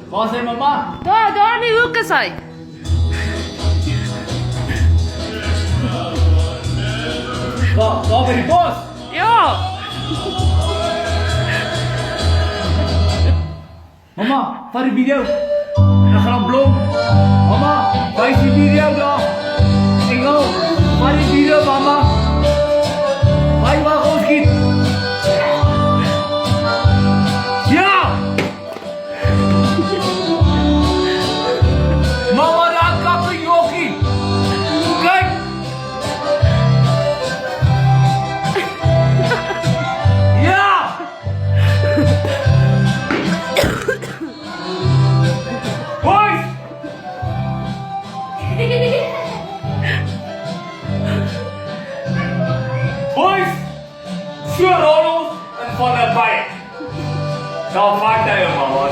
Kau say mama. Door ni ukasay. Kau beri bos. Yo. Mama, faz video. Nak belum. Mama, faz video dah. Tengok, faz video mama. Faz kau sikit. Ya. Mama dah angkat ke Yoki. Bukan. Ya. Boys! Boys! Sure Ronald and for the bike. Kau fakta ya mama,